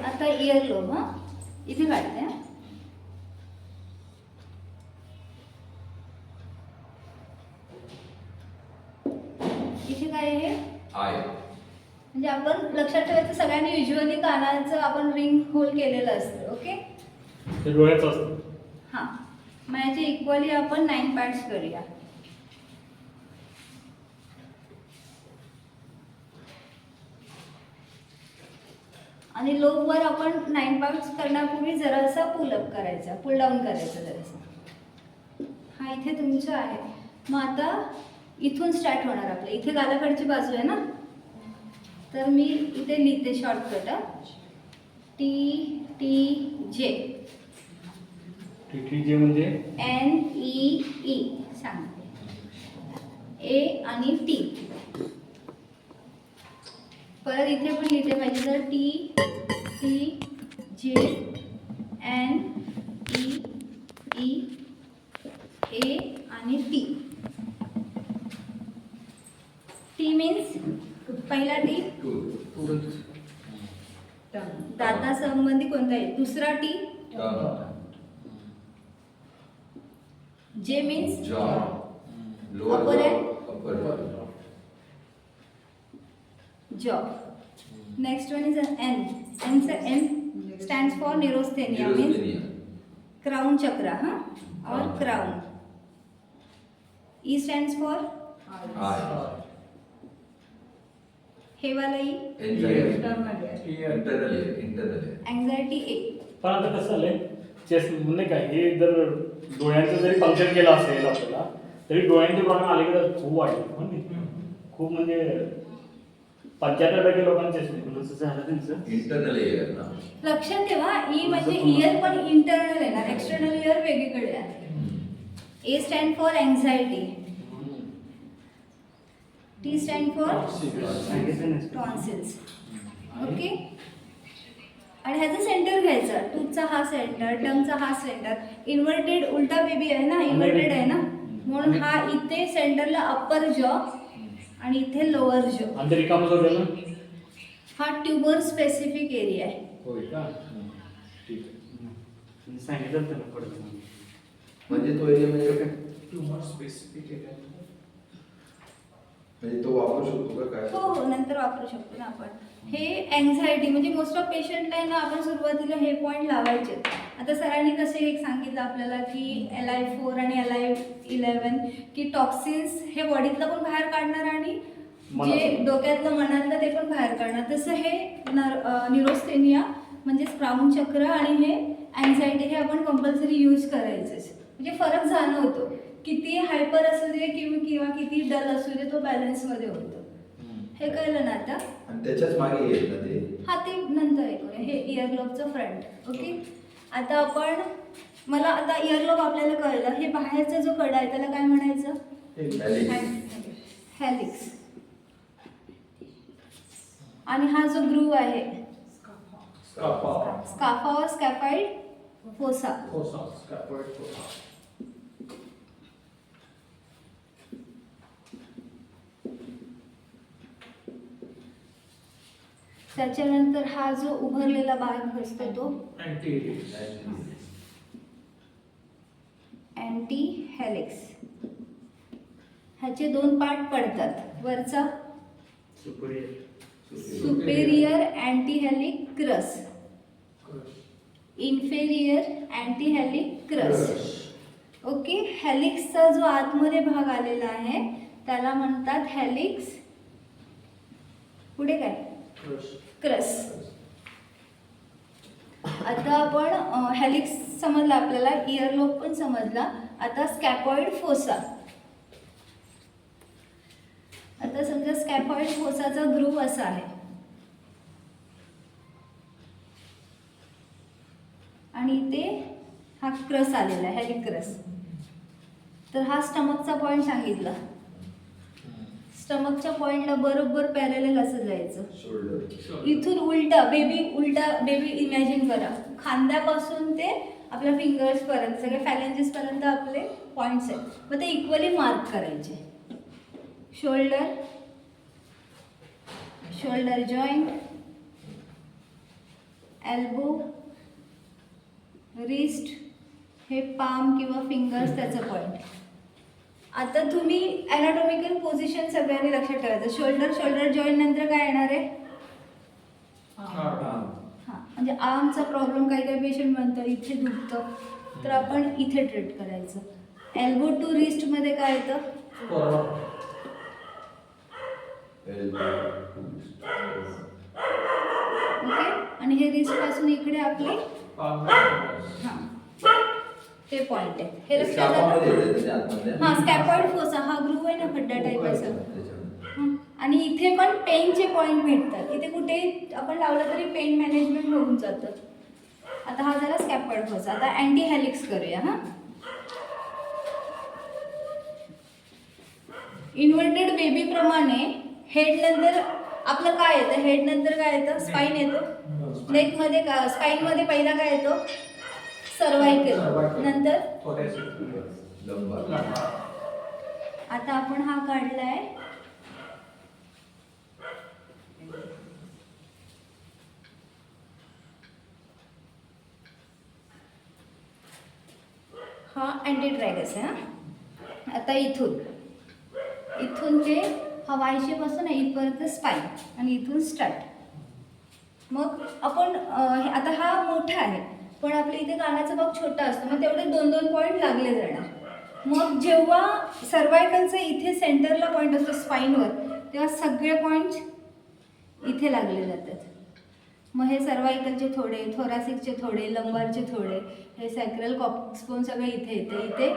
आता year lobe इथे काढते. इथे काय आहे? आय. म्हणजे आपण लक्षात ठेवायचं सगळ्यांनी युजली कानाचं आपण रिंग होल केलेलं असतं. ओके, ते डोळ्याचं असतं. हां, मग याचे इक्वली आपण 9 पार्ट्स करूया. आणि लोबवर आपण 9 पार्ट्स करण्यापूर्वी जरासा पुल अप करायचा, पुल डाऊन करायचा जरासा. हा इथे तुमचं आहे. मग आता इथून स्टार्ट होणार आपलं. इथे गालाकडची बाजू आहे ना, तर मी इथे लिहिते शॉर्टकट टी टी जे. टी जे म्हणजे एन ई ई सांगते. ए आणि टी. परत इथे पण लिहिते पाहिजे तर T T J N E E A आणि टी. टी मीन्स पहिला टी दाता संबंधी कोणता आहे. दुसरा टी जे मीन्स जॉ. अपर आहे. Jaw. Next one is N. N stands for neurasthenia means crown chakra. हाँ, और crown. E stands for eye. हे वाला ई एंजाइटी ए. पण आता कसं झालंय चेस्ट नाही काय, हे जर डोळ्यांचं जरी फंक्शन केलं असेल आपल्याला तरी डोळ्यांचे प्रॉब्लेम आले की खूप वाढले. खूप म्हणजे 75% लोकांचे झालं त्यांचं इंटरनल एअर ना. लक्षात ठेवा, ई म्हणजे इयर पण इंटरनल येणार, एक्सटर्नल इयर वेगळीकडे आहे. A stand for anxiety. T stand for tonsils. Okay, आणि ह्याचा सेंटर घ्यायचा. टूथचा हा सेंटर, टंगचा हा सेंटर. इन्व्हर्टेड उलटा बेबी आहे ना, इन्व्हर्टेड आहे ना, म्हणून हा इथे सेंटरला अप्पर जॉ आणि इथे लोअर जॉ. हा ट्यूबर स्पेसिफिक एरिया आहे. होय का? ठीक आहे, सांगितलं त्याला पडलं. म्हणजे तो एरिया म्हणजे काय? ट्यूमर स्पेसिफिक एरिया म्हणजे तो वापरू शकतो का काय? हो हो, नंतर वापरू शकतो ना आपण. हे एन्झायटी म्हणजे मोस्ट ऑफ पेशंटला आहे ना, आपण सुरुवातीला हे पॉईंट लावायचे. आता सरांनी कसे एक सांगितलं आपल्याला की LI4 आणि LI11 की टॉक्सिन्स हे बॉडीतलं पण बाहेर काढणार आणि जे डोक्यातलं मनातलं ते पण बाहेर काढणार. तसं हे न्यूरोस्थेनिया म्हणजे क्राउन चक्र आणि हे एन्झायटी हे आपण कंपल्सरी यूज करायचंच. म्हणजे फरक जाणवतो. किती हायपर असू दे किंवा किती डल असू दे, तो बॅलन्समध्ये होतो. हे कळलं ना आता? आणि त्याच्याच मागे येत ना ते. हा, ते नंतर ऐकूया. हे इयरलोबचं फ्रंट. ओके, आता आपण मला आता इयरलोब आपल्याला कळलं. हे बाहेरचा जो कडा आहे त्याला काय म्हणायचं? हेलिक्स. आणि हा जो ग्रूव आहे स्काफा और स्कॅफॉइड फोसा. त्याच्यानंतर हा जो उभरलेला भाग असतो तो अँटी हेलिक्स. ह्याचे 2 पार्ट पडतात. वरचा सुपेरियर अँटी हेलिक क्रस, इन्फेरियर अँटी हेलिक क्रस. ओके, हेलिक्सचा जो आतमध्ये भाग आलेला आहे त्याला म्हणतात हेलिक्स. पुढे काय? क्रस. आता आपण हेलिक्स समजला आपल्याला, इयरलोब पण समजला. आता स्कॅपॉइड फोसा. आता समजा स्कॅपॉइड फोसाचा ग्रूव असा आहे आणि इथे हा क्रस आलेला आहे, हेलिक क्रस. तर हा स्टमकचा पॉइंट सांगितला. स्टमकच्या पॉइंटला बरोबर पॅरलल असं जायचं. इथून उलटा बेबी इमॅजिन करा. खांद्यापासून ते आपल्या फिंगर्स पर्यंत सगळे फॅलेंजेस पर्यंत आपले पॉइंट्स आहेत. मग ते इक्वली मार्क करायचे. Shoulder, shoulder joint, elbow, wrist, हे पाम किंवा फिंगर्स त्याचं पॉईंट. आता तुम्ही ॲनाटॉमिकल पोझिशन सगळ्यांनी लक्षात ठेवायचं. शोल्डर, शोल्डर जॉईंट नंतर काय येणार आहे? हां, म्हणजे आर्मचा प्रॉब्लेम काही काही पेशंट म्हणतं इथे दुखतं, तर आपण इथे ट्रीट करायचं. एल्बो टू रिस्टमध्ये काय येतं? ओके, आणि हे रिस्ट पासून इकडे आपले हां ते पॉइंट आहे. हे लक्षात आलं? हां, स्कॅपॉइड फोसा हा ग्रूव आहे ना, खड्डा टाईप असा. हं. आणि इथे पण पेनचे पॉइंट भेटतात. इथे कुठे आपण लावलं तरी पेन मॅनेजमेंट होऊन जातं. आता हा झाला स्कॅपॉइड फोसा. आता अँटी हेलिक्स करूया. हां, इन्व्हर्टेड बेबी प्रमाणे हेड नंतर आपलं काय येतं? हेड नंतर काय येतं? स्पाइन येतो. नेक मध्ये का स्पाइन मध्ये पहिला काय येतो? सर्वायकल, नंतर आता आपण हा काढलाय हा अँटीट्रॅगस आहे. हा आता इथून ते हा वायशे पासून इथपर्यंत स्पाइन आणि इथून स्टार्ट. मग आपण आता हा मोठा आहे पण आपल्या इथे कानाचा भाग छोटा असतो, मग तेवढे 2-2 पॉईंट लागले जाणार. मग जेव्हा सर्वायकलचा इथे सेंटरला पॉईंट असतो स्पाइनवर, तेव्हा सगळे पॉईंट्स इथे लागले जातात. मग हे सर्वायकलचे थोडे, थोरॅसिकचे थोडे, लंबारचे थोडे, हे सॅक्रल कॉर्पस बोन सगळं इथे येते. इथे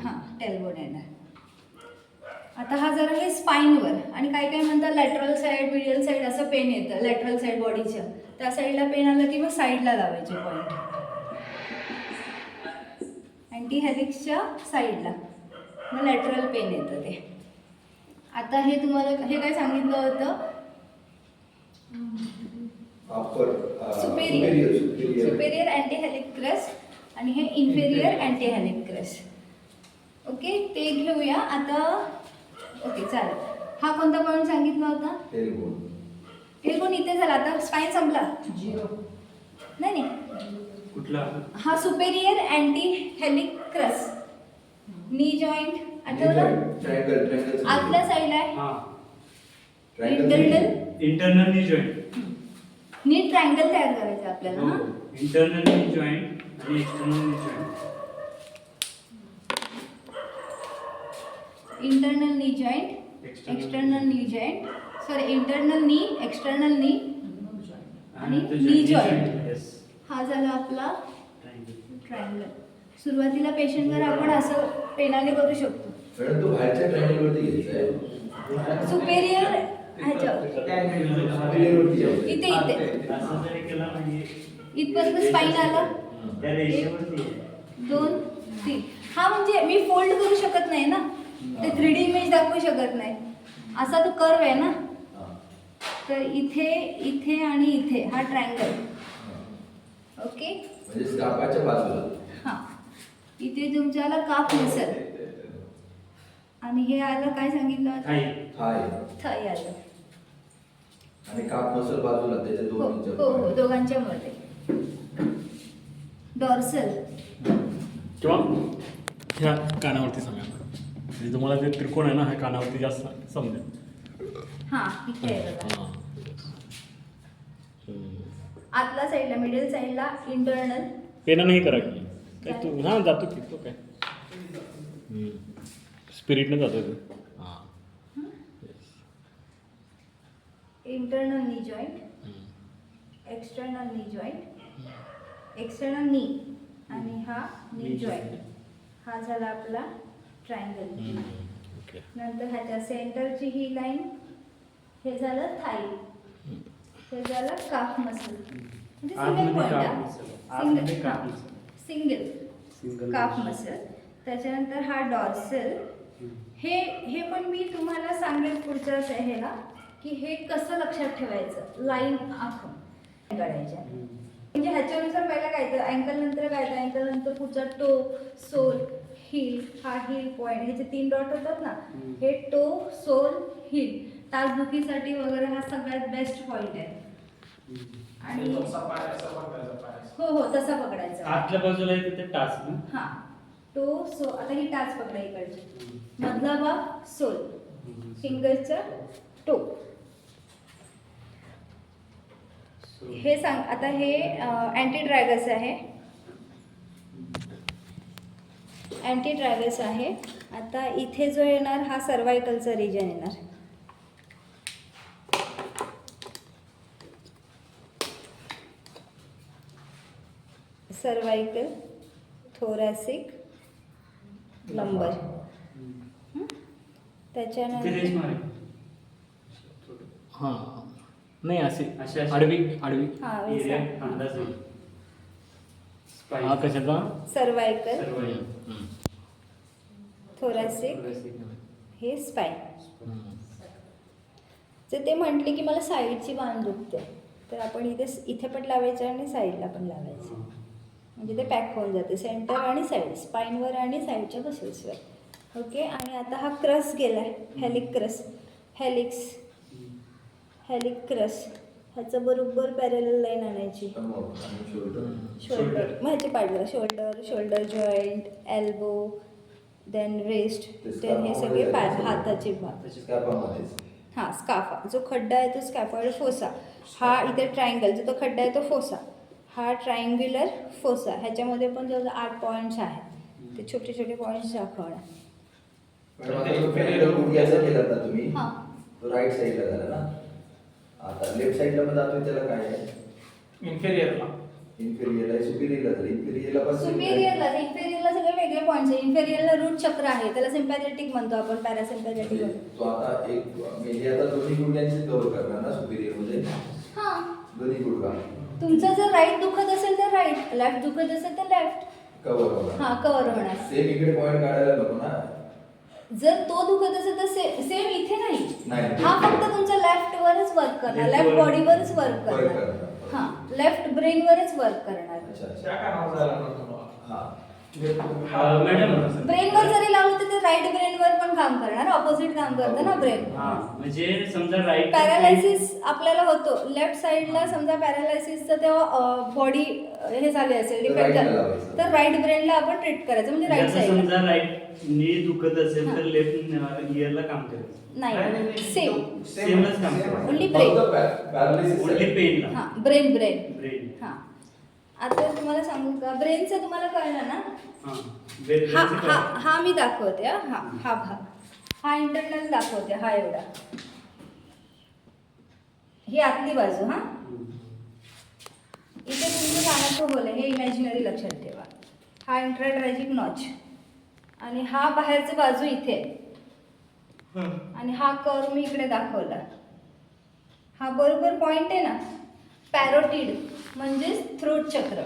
हां टेलबोन येणार. आता हा जरा हे स्पाइनवर, आणि काय काय म्हणतात लॅटरल साईड, मिडियल साईड असं पेन येतं. लॅटरल साईड बॉडीच्या त्या साईडला पेन आलं की मग साईडला लावायचे पॉईंट, अँटी हेलिक्सच्या साईडला, मग लॅटरल पेन येतं ते. आता हे तुम्हाला हे काय सांगितलं होतं? सुपेरियर अँटी हेलिक क्रस्ट आणि हे इन्फेरियर अँटी हेलिक क्रस्ट. ओके, ते घेऊया आता. ओके चालेल. हा कोणता पॉईंट सांगितला होता? टेलबोन इथे झाला. आता स्पाइन संपला? नाही कुठला? हा सुपेरियर अँटी हेलिक क्रस्ट, नी जॉईंट आठवलं? आतल्या साईडला आहे. हां, इंटरनल नी जॉईंट. नी ट्रायंगल तयार करायचं आपल्याला. हां, इंटरनल नी जॉईंट आणि एक्सटर्नल नी जॉईंट. इंटरनल नी जॉईंट, एक्सटर्नल नी जॉईंट, सॉरी इंटरनल नी, एक्सटर्नल नी आणि नी जॉईंट. हा झाला आपला ट्रायंगल. सुरुवातीला पेशंटवर आपण असं पेनाने करू शकतो. तो बाहेरच्या ट्रायंगलवरती घ्यायचा सुपेरियर ह्याच्यावर इथे इथपर्यंत स्पाइन आला. 1, 2, 3. हा म्हणजे मी फोल्ड करू शकत नाही ना, ते 3D इमेज दाखवू शकत नाही. असा तो कर्व आहे ना, तर इथे इथे आणि इथे हा ट्रायंगल. ओके, म्हणजे स्कार्फाच्या बाजूला. हां, इथे तुमच्याला काफ मसल आणि हे आलं काय सांगितलं होतं? थाय आलं. आणि काप मसल बाजूला त्याच्या हो दोन्हीच्या. हो, दोघांच्या मध्ये. डॉर्सल किंवा ह्या कानावरती सांगा, म्हणजे तुम्हाला जे त्रिकोण आहे ना, ह्या कानावरती जास्त समजेल. हां इथे आहे बघा. हां. आतल्या साईडला, मिडल साईडला इंटरनल. पेना नाही करा की काय तू. हां जातो की तो काय स्पिरिटनं जातो तू. हां, इंटरनल नी जॉईंट, एक्सटर्नल नी जॉईंट, एक्सटर्नल नी आणि हा नी जॉईंट. हा झाला आपला ट्रायंगल. ओके. नंतर ह्याच्या सेंटरची ही लाईन, हे झालं थाई, हे झालं काफ मसल. म्हणजे single point, single calf muscle. त्याच्यानंतर हा डॉर्सल. हे पण मी तुम्हाला सांगेल पुढच्या ह्याला की हे कसं लक्षात ठेवायचं. लाईन आखून काढायच्या, म्हणजे ह्याच्यानुसार पहिला काय तर अँकल, नंतर काय तर अँकल, नंतर पुढचा टो, सोल, हिल, हा हिल पॉइंट, ह्याचे 3 डॉट होतात ना, हम्म. हे टो, सोल, हिल, टाचदुखीसाठी वगैरे हा सगळ्यात बेस्ट पॉइंट आहे. आणि हो हो तसा पकडायचा. आतल्या बाजूला आहे तिथे टाच ना. हा टो सो, आता ही टाच पकडा इकडची, मधला भाग सोल, फिंगरचा टो. हे सांग आता, हे अँटी ड्रॅगस आहे, अँटी ड्रॅगस आहे. आता इथे जो येणार हा सर्वायकलचा रिजन येणार. सर्वायकल, थोरॅसिक, लंबर. त्याच्यानंतर हां नाही असे असे आडवी आडवी. हा एरिया वैसा. अंदाज येईल. Spine. हा कशाचा? सर्वायकल, सर्व थोरॅसिक, Thoracic. हे स्पाईन. तर ते म्हटले की मला साईडची मान दुखते, तर आपण इथे पण लावायचं आणि साईडला पण लावायचं, म्हणजे ते पॅक होऊन जाते सेंटर आणि साईड, स्पाईनवर आणि साईडच्या मसल्सवर. ओके. आणि आता हा क्रस गेला आहे, हेलिक क्रस, हेलिक्स, हेलिक क्रस. ह्याचं बरोबर पॅरलल लाईन आणायची. शोल्डर, मग ह्याची पाठ बघा, shoulder, shoulder joint, elbow, then wrist, then हे सगळे हाताचे भाग. हां स्काफा, जो खड्डा आहे तो स्कॅफॉइड फोसा. हा इथे ट्रायंगल, जो तो खड्डा आहे तो फोसा. हा ट्रायंग्युलर फोसा. ह्याच्यामध्ये पण जवळ 8 पॉईंट्स आहेत, ते छोटे छोटे पॉईंट्स दाखवणार. तुम्ही हां राईट साईडला झाला ना, आता लेफ्ट साईडला पण जातोय, त्याला काय आहे? इन्फेरियरला सुपिरियरला पण सुपिरियरला, इन्फेरियरला सगळे वेगळे पॉईंट्स आहे. इन्फेरियरला रूट चक्र आहे, त्याला सिम्पॅथेटिक म्हणतो आपण, पॅरासिम्पॅथेटिक म्हणतो. तो आता एक म्हणजे आता दोन्ही गुडघ्यांचे कव्हर करणार ना सुपिरियर मध्ये. हां दोन्ही गुडघा तुमचं जर राईट दुखत असेल तर राईट, लेफ्ट दुखत असेल तर लेफ्ट. कव्हर होणार. हां कव्हर होणार. सेम इकडे पॉईंट काढायला नको ना. जर तो दुखत असेल तर सेम इथे नाही, नाही. हा फक्त तुमच्या लेफ्टवरच वर्क करणार, लेफ्ट बॉडीवरच वर्क करणार. हां लेफ्ट ब्रेनवरच वर्क करणार. अच्छा अच्छा. त्या कानावर जायला नको तुम्हाला. हा मॅडम ब्रेनवर जरी लावलं तर ते राईट ब्रेनवर पण काम करणार, ऑपोजिट काम करतं ना ब्रेन. हा म्हणजे समजा राईट पॅरालायसिस आपल्याला होतो लेफ्ट साईडला, समजा पॅरालायसिसचं तेव्हा बॉडी हे झाले असेल तर डिपेंड, right ला लावायचं. तर राईट ब्रेनला आपण ट्रीट करायचं, म्हणजे राईट साईडला. समजा राईट नी दुखत असेल हा. तर लेफ्ट इयरला काम करायचं. नाही सेम, सेमच काम करायचं. Only brain. Paralysis only pain हां ब्रेन ब्रेन. ब्रेन. हां आता तुम्हाला सांगू का, ब्रेनचं तुम्हाला कळलं ना. हा हा हा हा मी दाखवते. हा हा भाग, हा इंटरनल दाखवते, हा एवढा, ही आतली बाजू. हा इथे तुमचं कानाचं होल आहे, हे इमॅजिनरी लक्षात ठेवा. हा इंट्राट्रॅजिक नॉच, आणि हा बाहेरची बाजू इथे, आणि हा कर्व मी इकडे दाखवला. हा बरोबर पॉइंट आहे ना, पॅरोटिड म्हणजेच थ्रोट चक्र.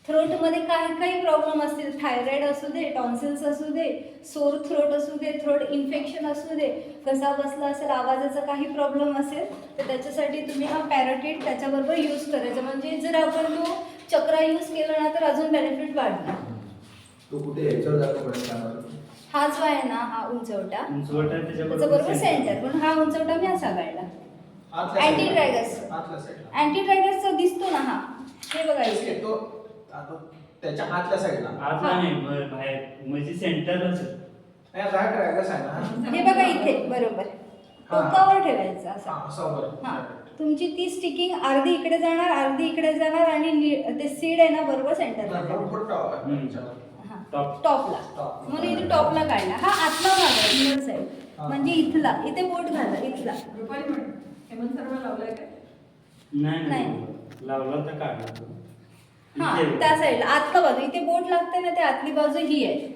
थ्रोटमध्ये काही प्रॉब्लेम असतील, थायरॉइड असू दे, टॉन्सिल्स असू दे, सोर थ्रोट असू दे, थ्रोट इन्फेक्शन असू दे, घसा बसला असेल, आवाजाचा काही प्रॉब्लेम असेल, तर त्याच्यासाठी तुम्ही हा पॅरोटिड त्याच्याबरोबर यूज करायचा. म्हणजे जर आपण तो चक्र यूज केला ना तर अजून बेनिफिट वाढणार. तो कुठे ह्याच्यावर दाखव पडणार. हा जो आहे ना, हा उंचवटा, उंचवटा त्याच्याबरोबर सेंटर, पण हा उंचवटा मी असा काढला. अँटी ड्रॅगस, आतल्या साईडला. अँटी ड्रॅगसचा दिसतो ना, हा हे बघा इथे. तो आता त्याच्या आतल्या साईडला. आतला नाही बाहेर, म्हणजे सेंटरच. राईट ड्रॅगस आहे ना. हे बघा इथे बरोबर टोकावर ठेवायचं असं. हा असं बरं. हा तुमची ती स्टिकिंग अर्धी इकडे जाणार, अर्धी इकडे जाणार, आणि ते सीड आहे ना बरोबर सेंटरला भरपूर टॉप आहे त्याच्यावर. टॉप. टॉपला. Top. म्हणून इथे टॉपला काढला. हा आतला भाग आहे, इनर साईड, हा. म्हणजे इथला, इथे बोट घाला इथला. नाही नाही. लावला तर काढला तो. हा इथे. त्या साईडला आतला बाजू, इथे बोट लागते ना, ते आतली बाजू ही आहे.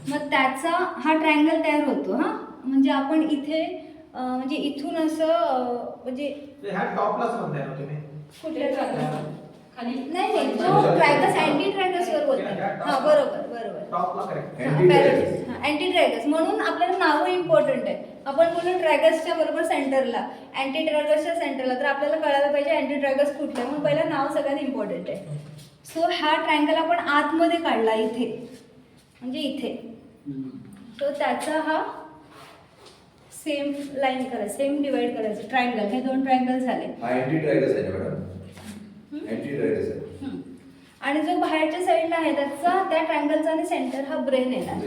मग त्याचा हा ट्रायंगल तयार होतो. हा म्हणजे आपण इथे म्हणजे इथून असं म्हणजे ह्या टॉपलाच म्हणताय ना तुम्ही. कुठल्या ट्रायगस खाली नाही, तो ट्रायगस अँटी ट्रायगस वर बोलतोय. हा बरोबर बरोबर. टॉपला करेक्ट. अँटी ट्रायगस म्हणून आपल्याला नावं इम्पॉर्टंट आहे. आपण बोलू ट्रायगसच्या बरोबर सेंटरला, अँटी ट्रायगसच्या सेंटरला, तर आपल्याला कळायला पाहिजे अँटी ट्रायगस कुठलं आहे. म्हणून पहिलं नाव सगळ्यात इम्पॉर्टंट आहे. सो हा ट्रायंगल आपण आतमध्ये काढला इथे, म्हणजे इथे सो त्याचा हा सेम लाईन करायचं, सेम डिवाइड करायचं, ट्रायंगल. हे 2 ट्रायंगल झाले. हा अँटी ट्रायगस आहे ना मॅडम? अँटी ट्रायगस आहे. आणि जो बाहेरच्या साईडला आहे त्या ट्रायंगलचा आणि सेंटर हा ब्रेन येणार.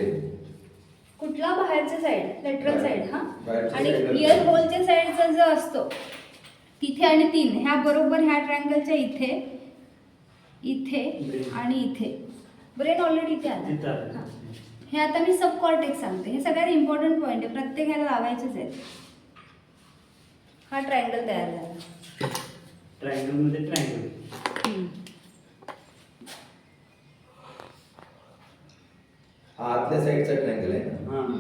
कुठला बाहेरच्या साईड? Lateral side. हा. बाहेरच्या आणि side ला इयर होलच्या साईडचा जो असतो तिथे आणि 3 ह्या बरोबर ह्या ट्रायंगलच्या इथे, इथे आणि इथे ब्रेन ऑलरेडी इथे आला. तिथं आलं. हा. हे आता मी सब कॉर्टेक्स सांगते. हे सगळ्यात इम्पॉर्टंट पॉईंट आहे, प्रत्येक ह्याला लावायचेच आहेत. हा ट्रायंगल तयार झाला. ट्रायंगल मध्ये ट्रायंगल. हा आतल्या साईडचा ट्रायंगल आहे ना? हां.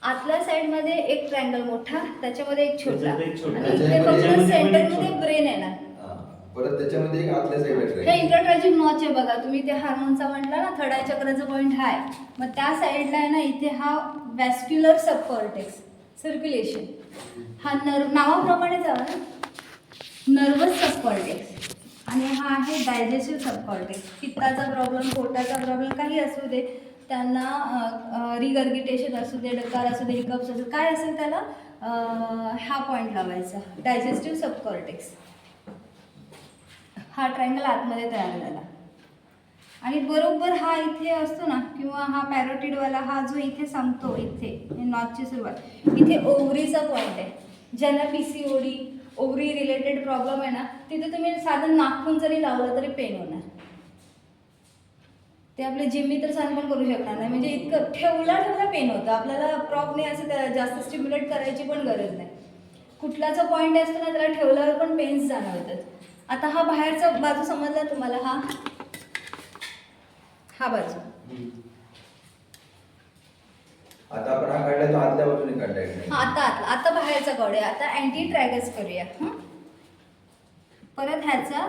आतल्या साइड मध्ये एक ट्रायंगल मोठा, त्याच्यामध्ये एक छोटा, त्याच्यात एक छोटा. आणि इथे त्याच्यामध्ये फक्त पण एक सेंटर मध्ये छोटा. ब्रेन येणार. हा. परत त्याच्यामध्ये एक आतल्या साईडला हे ट्रायंगल. इंटरट्रॅजिक नॉच आहे बघा. तुम्ही ते हार्मोनचा म्हटला ना, थर्ड आय चक्राचा पॉईंट हा आहे. मग त्या साईडला आहे ना, इथे हा वॅस्क्युलर सबकॉर्टेक्स, सर्क्युलेशन. हा नावाप्रमाणे जावा ना, नर्वस सबकॉर्टेक्स. आणि हा आहे डायजेस्टिव्ह सबकॉर्टेक्स. पित्ताचा प्रॉब्लेम, पोटाचा प्रॉब्लेम काही असू दे, त्यांना रिगर्गिटेशन असू दे, डकार असू दे, हिकअप्स असू दे, काय असेल त्याला हा पॉईंट लावायचा, डायजेस्टिव्ह सबकॉर्टेक्स. हा ट्रायंगल आतमध्ये तयार झाला. आणि बरोबर हा इथे असतो ना, किंवा हा पॅरोटिडवाला हा जो इथे संपतो, इथे नॉचची सुरुवात, इथे ओव्हरीचा पॉईंट आहे. ज्यांना PCOD, ओव्हरी रिलेटेड प्रॉब्लेम आहे ना, तिथे तुम्ही साधं नाखून जरी लावलं तरी पेन होणार. ते आपले जिम्मी तर सहन पण करू शकणार नाही. म्हणजे इतकं ठेवला पेन होतं. आपल्याला प्रॉपने असं जास्त स्टिम्युलेट करायची पण गरज नाही. कुठलाचा पॉईंट असतो ना, त्याला ठेवल्यावर पण पेन्स जाणवतात. आता हा बाहेरचा बाजू समजला तुम्हाला? हा बाजू. आता आपण हा काढला तो आतल्या बाजूने काढलाय का नाही? हा आता बाहेरचा काढूया. आता अँटी ट्रॅगस करूया. परत ह्याचा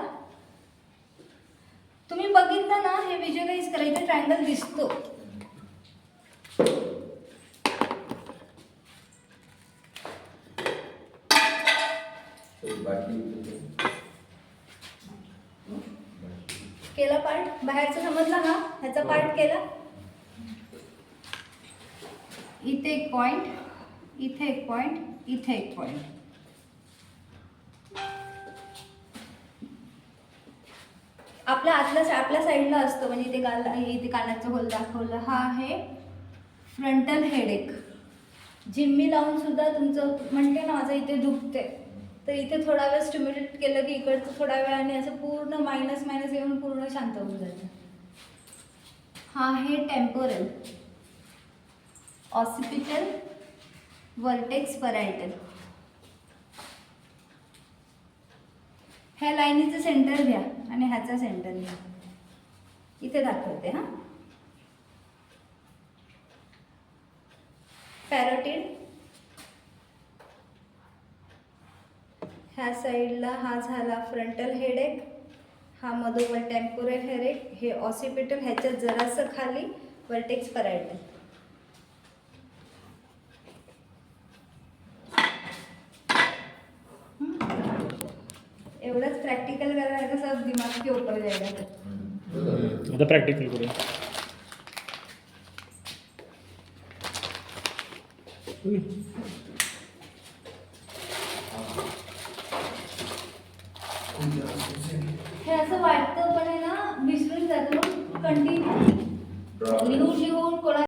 तुम्ही बघितलं ना, हे व्हिज्युअलाइज करा. इथे ट्रायंगल दिसतो. केला पार्ट? बाहेरचा समजला ना, ह्याचा पार्ट केला. इथे एक पॉइंट, इथे एक पॉइंट, इथे एक पॉइंट. आपल्या साईडला असतो, म्हणजे इथे कानाचा होल दाखवला. हा आहे फ्रंटल हेडेक. जिम्मी लावून सुद्धा तुमचं म्हणते ना, माझं इथे दुखते, तर इथे थोडा वेळ स्टिम्युलेट केलं की इकडचं थोड्या वेळाने असं पूर्ण मायनस येऊन पूर्ण शांत होऊन जातं. हा आहे टेम्पोरल, ऑसिपिटल, वर्टेक्स परायटल. ह्या लाईनीचं सेंटर घ्या आणि ह्याचा सेंटर घ्या. इथे दाखवते. हा पॅरोटिड, ह्या साईडला हा झाला फ्रंटल हेडेक, हा मधोमध टेम्पोरल हेडेक, हे ऑसिपिटल, ह्याच्यात जरासं खाली वर्टेक्स परायटल. एवढंच प्रॅक्टिकल करायला कसं दिमाग के ऊपर जायला. आता प्रॅक्टिकल करूया. हे असं वाटतं पण आहे ना, विसरून जातो. कंटिन्यू लिहून